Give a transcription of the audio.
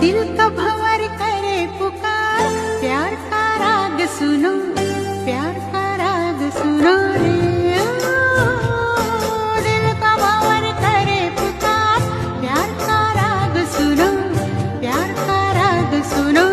दिल का भंवर करे पुकार, प्यार का राग सुनो, प्यार का राग सुनो रे। दिल का भंवर करे पुकार, प्यार का राग सुनो, प्यार का राग सुनो।